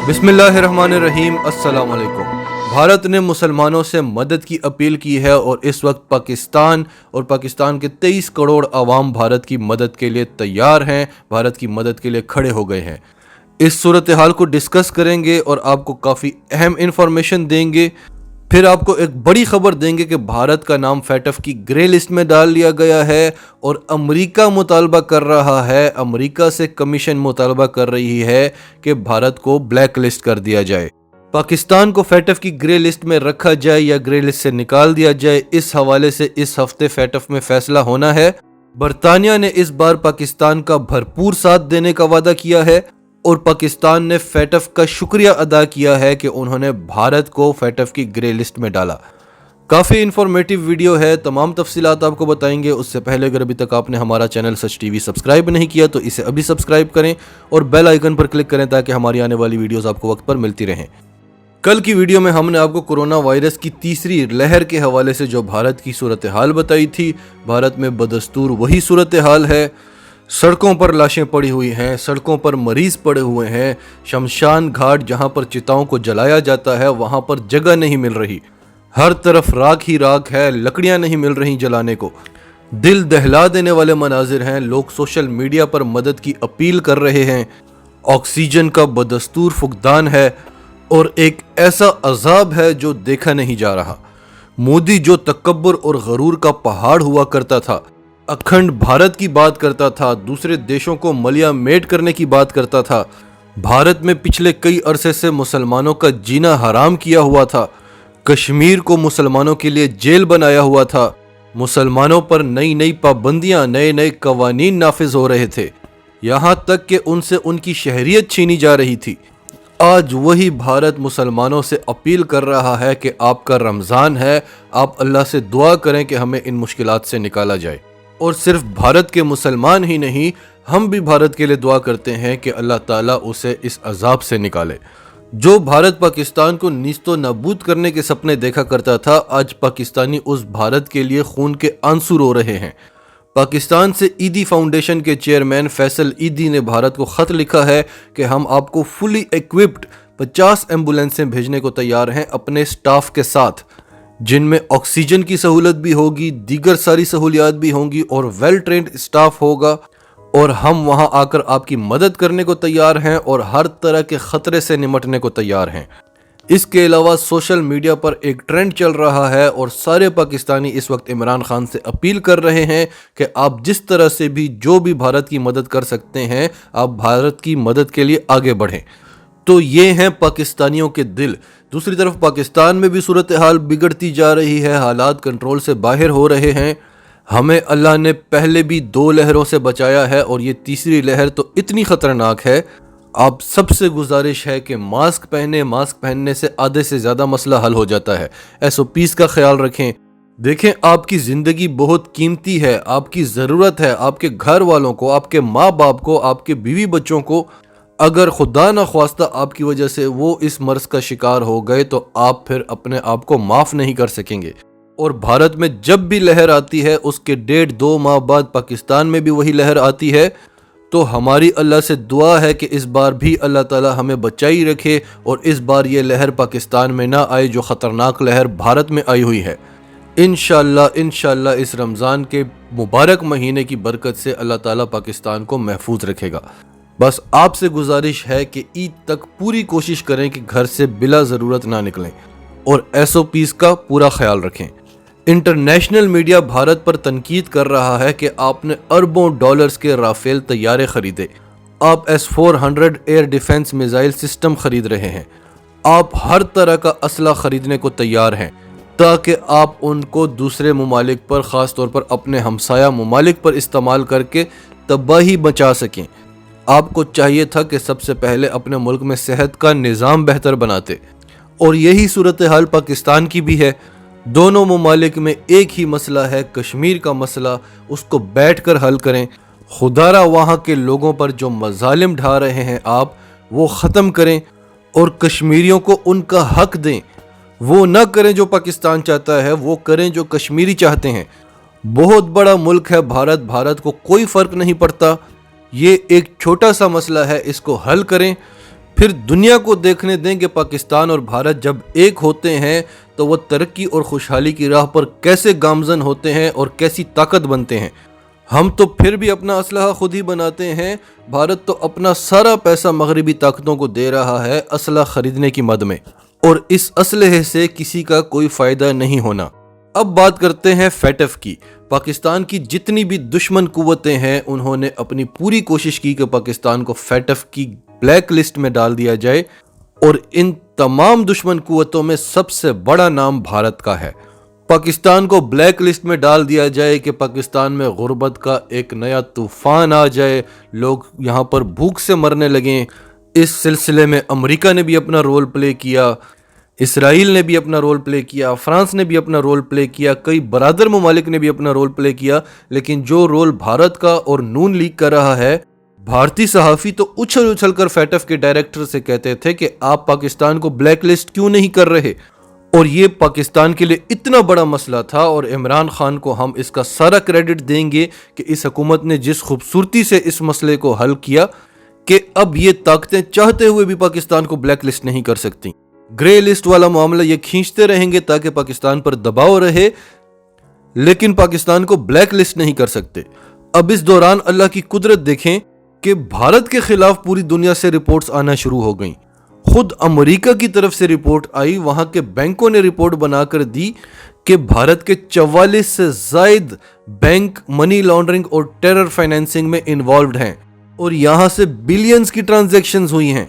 बिस्मिल्लाहिर्रहमानिर्रहीम। अस्सलाम वालेकुम। भारत ने मुसलमानों से मदद की अपील की है और इस वक्त पाकिस्तान के 23 करोड़ अवाम भारत की मदद के लिए तैयार हैं, भारत की मदद के लिए खड़े हो गए हैं। इस सूरत हाल को डिस्कस करेंगे और आपको काफ़ी अहम इंफॉर्मेशन देंगे। फिर आपको एक बड़ी खबर देंगे कि भारत का नाम फैटफ की ग्रे लिस्ट में डाल लिया गया है और अमेरिका मुतालबा कर रहा है, अमेरिका से कमीशन मुतालबा कर रही है कि भारत को ब्लैक लिस्ट कर दिया जाए, पाकिस्तान को फैटफ की ग्रे लिस्ट में रखा जाए या ग्रे लिस्ट से निकाल दिया जाए। इस हवाले से इस हफ्ते फैटफ में फैसला होना है। बरतानिया ने इस बार पाकिस्तान का भरपूर साथ देने का वादा किया है और पाकिस्तान ने फैटफ का शुक्रिया अदा किया है कि उन्होंने भारत को फैटफ की ग्रे लिस्ट में डाला। काफ़ी इन्फॉर्मेटिव वीडियो है, तमाम तफसीलात आपको बताएंगे। उससे पहले अगर अभी तक आपने हमारा चैनल सच टीवी सब्सक्राइब नहीं किया तो इसे अभी सब्सक्राइब करें और बेल आइकन पर क्लिक करें ताकि हमारी आने वाली वीडियोस आपको वक्त पर मिलती रहें। कल की वीडियो में हमने आपको कोरोना वायरस की तीसरी लहर के हवाले से जो भारत की सूरत हाल बताई थी। भारत में बदस्तूर वही सूरत हाल है। सड़कों पर लाशें पड़ी हुई हैं, सड़कों पर मरीज पड़े हुए हैं। शमशान घाट जहां पर चिताओं को जलाया जाता है वहां पर जगह नहीं मिल रही, हर तरफ राख ही राख है, लकड़ियां नहीं मिल रही जलाने को। दिल दहला देने वाले मनाजिर हैं। लोग सोशल मीडिया पर मदद की अपील कर रहे हैं। ऑक्सीजन का बदस्तूर फुकदान है और एक ऐसा अजाब है जो देखा नहीं जा रहा। मोदी जो तकब्बुर और गरूर का पहाड़ हुआ करता था, अखंड भारत की बात करता था, दूसरे देशों को मलिया मेट करने की बात करता था, भारत में पिछले कई अरसे से मुसलमानों का जीना हराम किया हुआ था, कश्मीर को मुसलमानों के लिए जेल बनाया हुआ था, मुसलमानों पर नई नई पाबंदियां, नए नए कवानीन नाफिज हो रहे थे, यहाँ तक कि उनसे उनकी शहरियत छीनी जा रही थी। आज वही भारत मुसलमानों से अपील कर रहा है कि आपका रमज़ान है, आप अल्लाह से दुआ करें कि हमें इन मुश्किलात से निकाला जाए। और सिर्फ भारत के मुसलमान ही नहीं, हम भी भारत के लिए दुआ करते हैं कि अल्लाह ताला उसे इस अजाब से निकाले। जो भारत पाकिस्तान को नीस्तो नाबूद करने के सपने देखा करता था, आज पाकिस्तानी उस भारत के लिए खून के आंसू रो रहे हैं। पाकिस्तान से ईदी फाउंडेशन के चेयरमैन फैसल ईदी ने भारत को ख़त लिखा है कि हम आपको फुली इक्विप्ड 50 एम्बुलेंसें भेजने को तैयार हैं अपने स्टाफ के साथ, जिनमें ऑक्सीजन की सहूलत भी होगी, दीगर सारी सहूलियात भी होंगी और वेल ट्रेंड स्टाफ होगा। और हम वहां आकर आपकी मदद करने को तैयार हैं और हर तरह के ख़तरे से निमटने को तैयार हैं। इसके अलावा सोशल मीडिया पर एक ट्रेंड चल रहा है और सारे पाकिस्तानी इस वक्त इमरान खान से अपील कर रहे हैं कि आप जिस तरह से भी जो भी भारत की मदद कर सकते हैं, आप भारत की मदद के लिए आगे बढ़ें। तो ये हैं पाकिस्तानियों के दिल। दूसरी तरफ पाकिस्तान में भी सूरत हाल बिगड़ती जा रही है, हालात कंट्रोल से बाहर हो रहे हैं। हमें अल्लाह ने पहले भी 2 लहरों से बचाया है और ये तीसरी लहर तो इतनी ख़तरनाक है। आप सबसे गुजारिश है कि मास्क पहने, मास्क पहनने से आधे से ज़्यादा मसला हल हो जाता है। SOPs का ख्याल रखें। देखें, आपकी ज़िंदगी बहुत कीमती है, आपकी ज़रूरत है आपके घर वालों को, आपके माँ बाप को, आपके बीवी बच्चों को। अगर खुदा न ख्वास्ता आपकी वजह से वो इस मर्ज का शिकार हो गए तो आप फिर अपने आप को माफ़ नहीं कर सकेंगे। और भारत में जब भी लहर आती है उसके 1.5-2 माह बाद पाकिस्तान में भी वही लहर आती है। तो हमारी अल्लाह से दुआ है कि इस बार भी अल्लाह ताला हमें बचाई रखे और इस बार ये लहर पाकिस्तान में ना आए जो ख़तरनाक लहर भारत में आई हुई है। इंशाअल्लाह इस रमज़ान के मुबारक महीने की बरकत से अल्लाह ताला पाकिस्तान को महफूज रखेगा। बस आपसे गुजारिश है कि ईद तक पूरी कोशिश करें कि घर से बिला ज़रूरत ना निकलें और SOPs का पूरा ख्याल रखें। इंटरनेशनल मीडिया भारत पर तनकीद कर रहा है कि आपने अरबों डॉलर्स के राफेल तैयारे खरीदे, आप S-400 air defence missile system खरीद रहे हैं, आप हर तरह का असला खरीदने को तैयार हैं ताकि आप उनको दूसरे ममालिक पर, ख़ास तौर पर अपने हमसाया ममालिक पर इस्तेमाल करके तबाही बचा सकें। आपको चाहिए था कि सबसे पहले अपने मुल्क में सेहत का निज़ाम बेहतर बनाते और यही सूरत हाल पाकिस्तान की भी है। दोनों ममालिक में एक ही मसला है, कश्मीर का मसला, उसको बैठकर हल करें। खुदारा वहाँ के लोगों पर जो मजालिम ढा रहे हैं आप वो ख़त्म करें और कश्मीरियों को उनका हक दें। वो न करें जो पाकिस्तान चाहता है, वो करें जो कश्मीरी चाहते हैं। बहुत बड़ा मुल्क है भारत, भारत को कोई फ़र्क नहीं पड़ता। ये एक छोटा सा मसला है, इसको हल करें, پھر دنیا کو دیکھنے دیں کہ پاکستان اور بھارت جب ایک ہوتے ہیں تو وہ ترقی اور خوشحالی کی راہ پر کیسے گامزن ہوتے ہیں اور کیسی طاقت بنتے ہیں۔ ہم تو پھر بھی اپنا اسلحہ خود ہی بناتے ہیں، بھارت تو اپنا سارا پیسہ مغربی طاقتوں کو دے رہا ہے اسلحہ خریدنے کی مد میں، اور اس اسلحے سے کسی کا کوئی فائدہ نہیں ہونا۔ اب بات کرتے ہیں فیٹف کی۔ پاکستان کی جتنی بھی دشمن قوتیں ہیں انہوں نے اپنی پوری کوشش کی کہ پاکستان کو فیٹف کی بلیک لسٹ میں ڈال دیا جائے، اور ان تمام دشمن قوتوں میں سب سے بڑا نام بھارت کا ہے۔ پاکستان کو بلیک لسٹ میں ڈال دیا جائے کہ پاکستان میں غربت کا ایک نیا طوفان آ جائے، لوگ یہاں پر بھوک سے مرنے لگیں۔ اس سلسلے میں امریکہ نے بھی اپنا رول پلے کیا، اسرائیل نے بھی اپنا رول پلے کیا، فرانس نے بھی اپنا رول پلے کیا، کئی برادر ممالک نے بھی اپنا رول پلے کیا، لیکن جو رول بھارت کا اور نون لیگ کا رہا ہے، بھارتی صحافی تو اچھل اچھل کر فیٹف کے ڈائریکٹر سے کہتے تھے کہ آپ پاکستان کو بلیک لسٹ کیوں نہیں کر رہے، اور یہ پاکستان کے لیے اتنا بڑا مسئلہ تھا، اور عمران خان کو ہم اس کا سارا کریڈٹ دیں گے کہ اس حکومت نے جس خوبصورتی سے اس مسئلے کو حل کیا کہ اب یہ طاقتیں چاہتے ہوئے بھی پاکستان کو بلیک لسٹ نہیں کر سکتی۔ گرے لسٹ والا معاملہ یہ کھینچتے رہیں گے تاکہ پاکستان پر دباؤ رہے، لیکن پاکستان کو بلیک لسٹ نہیں کر سکتے۔ اب اس دوران اللہ کی قدرت دیکھیں کہ بھارت کے خلاف پوری دنیا سے رپورٹس آنا شروع ہو گئیں۔ خود امریکہ کی طرف سے رپورٹ آئی، وہاں کے بینکوں نے رپورٹ بنا کر دی کہ بھارت کے 44 سے زائد بینک منی لانڈرنگ اور ٹیرر فائنینسنگ میں انوالوڈ ہیں، اور یہاں سے بلینز کی ٹرانزیکشنز ہوئی ہیں۔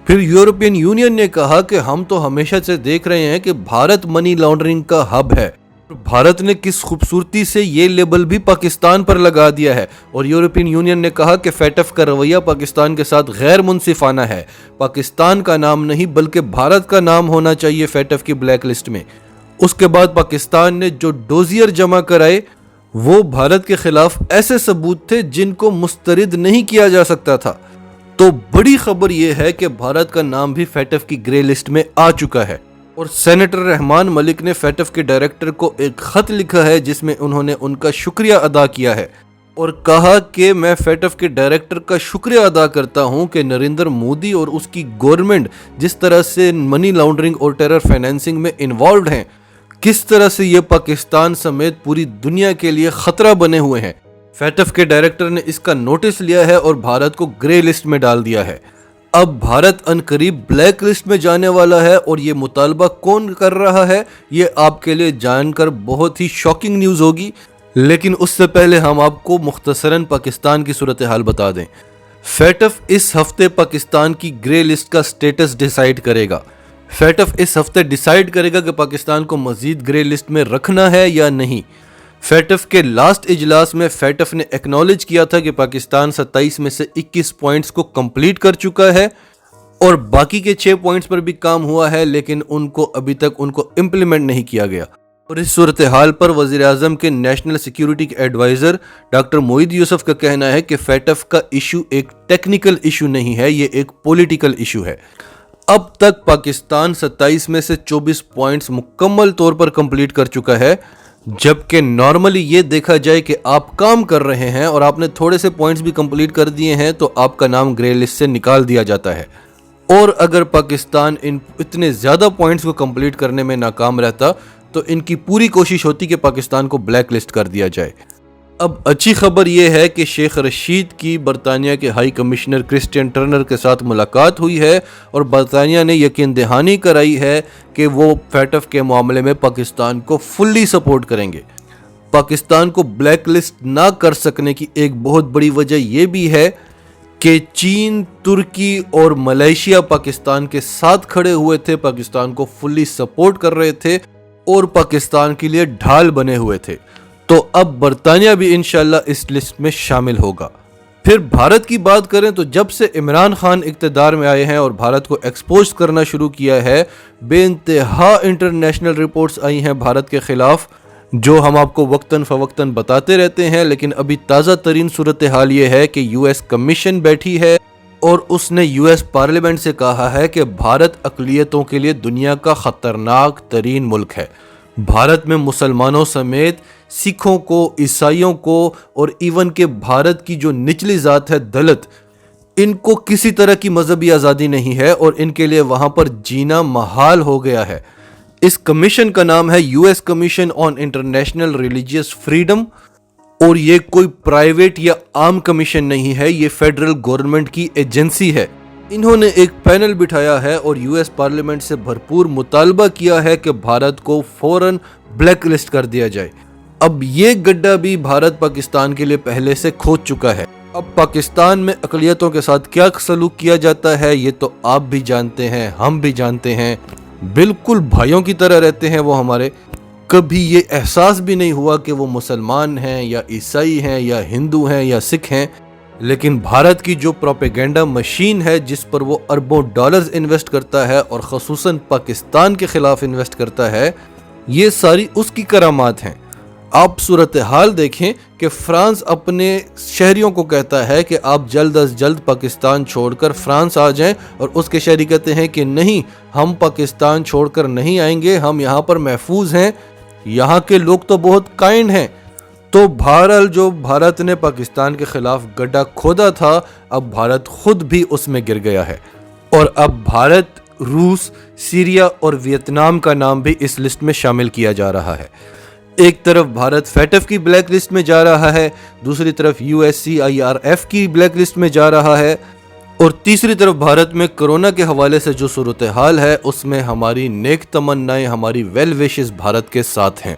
پھر یورپین یونین نے کہا کہ ہم تو ہمیشہ سے دیکھ رہے ہیں کہ بھارت منی لانڈرنگ کا ہب ہے، بھارت نے کس خوبصورتی سے یہ لیبل بھی پاکستان پر لگا دیا ہے، اور یورپین یونین نے کہا کہ فیٹف کا رویہ پاکستان کے ساتھ غیر منصفانہ ہے، پاکستان کا نام نہیں بلکہ بھارت کا نام ہونا چاہیے فیٹف کی بلیک لسٹ میں۔ اس کے بعد پاکستان نے جو ڈوزیر جمع کرائے وہ بھارت کے خلاف ایسے ثبوت تھے جن کو مسترد نہیں کیا جا سکتا تھا۔ تو بڑی خبر یہ ہے کہ بھارت کا نام بھی فیٹف کی گرے لسٹ میں آ چکا ہے، اور سینیٹر رحمان ملک نے فیٹف کے ڈائریکٹر کو ایک خط لکھا ہے جس میں انہوں نے ان کا شکریہ ادا کیا ہے، اور کہا کہ میں فیٹف کے ڈائریکٹر کا شکریہ ادا کرتا ہوں کہ نریندر مودی اور اس کی گورنمنٹ جس طرح سے منی لانڈرنگ اور ٹیرر فائنینسنگ میں انوالوڈ ہیں، کس طرح سے یہ پاکستان سمیت پوری دنیا کے لیے خطرہ بنے ہوئے ہیں۔ فیٹف کے ڈائریکٹر نے اس کا نوٹس لیا ہے اور بھارت کو گرے لسٹ میں ڈال دیا ہے۔ اب بھارت عنقریب بلیک لسٹ میں جانے والا ہے، اور یہ مطالبہ کون کر رہا ہے یہ آپ کے لیے جان کر بہت ہی شاکنگ نیوز ہوگی، لیکن اس سے پہلے ہم آپ کو مختصراً پاکستان کی صورتحال بتا دیں۔ فیٹف اس ہفتے پاکستان کی گرے لسٹ کا سٹیٹس ڈیسائیڈ کرے گا۔ فیٹف اس ہفتے ڈیسائیڈ کرے گا کہ پاکستان کو مزید گرے لسٹ میں رکھنا ہے یا نہیں۔ فیٹف کے لاسٹ اجلاس میں فیٹف نے ایکنالج کیا تھا کہ پاکستان 27 میں سے 21 پوائنٹس کو کمپلیٹ کر چکا ہے، اور باقی کے 6 پوائنٹس پر بھی کام ہوا ہے، لیکن ان کو ابھی تک امپلیمنٹ نہیں کیا گیا۔ اور اس صورتحال پر وزیر اعظم کے نیشنل سیکیورٹی کے ایڈوائزر ڈاکٹر موعید یوسف کا کہنا ہے کہ فیٹف کا ایشو ایک ٹیکنیکل ایشو نہیں ہے، یہ ایک پولیٹیکل ایشو ہے۔ اب تک پاکستان 27 میں سے 24 پوائنٹس مکمل طور پر کمپلیٹ کر چکا ہے، جبکہ نارملی یہ دیکھا جائے کہ آپ کام کر رہے ہیں اور آپ نے تھوڑے سے پوائنٹس بھی کمپلیٹ کر دیے ہیں تو آپ کا نام گرے لسٹ سے نکال دیا جاتا ہے، اور اگر پاکستان اتنے زیادہ پوائنٹس کو کمپلیٹ کرنے میں ناکام رہتا تو ان کی پوری کوشش ہوتی کہ پاکستان کو بلیک لسٹ کر دیا جائے۔ اب اچھی خبر یہ ہے کہ شیخ رشید کی برطانیہ کے ہائی کمشنر کرسٹین ٹرنر کے ساتھ ملاقات ہوئی ہے، اور برطانیہ نے یقین دہانی کرائی ہے کہ وہ فیٹف کے معاملے میں پاکستان کو فلی سپورٹ کریں گے۔ پاکستان کو بلیک لسٹ نہ کر سکنے کی ایک بہت بڑی وجہ یہ بھی ہے کہ چین، ترکی اور ملائیشیا پاکستان کے ساتھ کھڑے ہوئے تھے، پاکستان کو فلی سپورٹ کر رہے تھے اور پاکستان کے لیے ڈھال بنے ہوئے تھے، تو اب برطانیہ بھی انشاءاللہ اس لسٹ میں شامل ہوگا۔ پھر بھارت کی بات کریں تو جب سے عمران خان اقتدار میں آئے ہیں اور بھارت کو ایکسپوز کرنا شروع کیا ہے، بے انتہا انٹرنیشنل رپورٹس آئی ہیں بھارت کے خلاف، جو ہم آپ کو وقتاً فوقتاً بتاتے رہتے ہیں، لیکن ابھی تازہ ترین صورتحال یہ ہے کہ یو ایس کمیشن بیٹھی ہے اور اس نے یو ایس پارلیمنٹ سے کہا ہے کہ بھارت اقلیتوں کے لیے دنیا کا خطرناک ترین ملک ہے۔ بھارت میں مسلمانوں سمیت سکھوں کو، عیسائیوں کو، اور ایون کہ بھارت کی جو نچلی ذات ہے دلت، इनको किसी तरह की मजहबी आज़ादी नहीं है और इनके लिए वहां पर जीना महाल हो गया है। इस कमीशन का नाम है US commission on international religious freedom और ये कोई प्राइवेट या आम कमीशन नहीं है, ये फेडरल गवर्नमेंट की एजेंसी है। इन्होंने एक पैनल बिठाया है और यूएस पार्लियामेंट से भरपूर मुतालबा किया है कि भारत को फौरन ब्लैक लिस्ट कर दिया जाए। अब ये गड्ढा भी भारत पाकिस्तान के लिए पहले से खोद चुका है। अब पाकिस्तान में अक़लियतों के साथ क्या सलूक किया जाता है ये तो आप भी जानते हैं, हम भी जानते हैं। बिल्कुल भाइयों की तरह रहते हैं वो हमारे। कभी ये एहसास भी नहीं हुआ कि वो मुसलमान हैं या ईसाई हैं या हिंदू हैं या सिख हैं। लेकिन भारत की जो प्रोपेगेंडा मशीन है जिस पर वो अरबों डॉलर्स इन्वेस्ट करता है और ख़ुसूसन पाकिस्तान के ख़िलाफ़ इन्वेस्ट करता है, ये सारी उसकी करामात हैं। आप सूरत हाल देखें कि फ्रांस अपने शहरियों को कहता है कि आप जल्द अज जल्द पाकिस्तान छोड़कर फ्रांस आ जाएं और उसके शहरी कहते हैं कि नहीं, हम पाकिस्तान छोड़कर नहीं आएंगे, हम यहाँ पर महफूज हैं, यहाँ के लोग तो बहुत काइंड हैं। तो बहरहाल जो भारत ने पाकिस्तान के खिलाफ गड्ढा खोदा था, अब भारत खुद भी उसमें गिर गया है और अब भारत, रूस, सीरिया और वियतनाम का नाम भी इस लिस्ट में शामिल किया जा रहा है। एक तरफ भारत फैटफ की ब्लैक लिस्ट में जा रहा है, दूसरी तरफ USCIRF की ब्लैक लिस्ट में जा रहा है और तीसरी तरफ भारत में कोरोना के हवाले से जो सूरत हाल है उसमें हमारी नेक तमन्नाएं, हमारी वेल विशेस भारत के साथ हैं।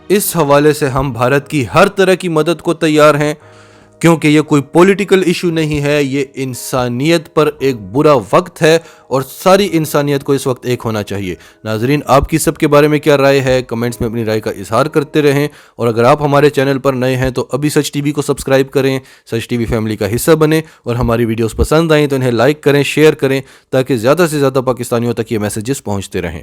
इस हवाले से हम भारत की हर तरह की मदद को तैयार हैं, क्योंकि ये कोई पॉलिटिकल इशू नहीं है, ये इंसानियत पर एक बुरा वक्त है और सारी इंसानियत को इस वक्त एक होना चाहिए। नाजरीन, आपकी सब के बारे में क्या राय है? कमेंट्स में अपनी राय का इजहार करते रहें और अगर आप हमारे चैनल पर नए हैं तो अभी सच टीवी को सब्सक्राइब करें, सच टीवी फैमिली का हिस्सा बने और हमारी वीडियोस पसंद आएँ तो इन्हें लाइक करें, शेयर करें ताकि ज़्यादा से ज़्यादा पाकिस्तानियों तक ये मैसेजेस पहुँचते रहें।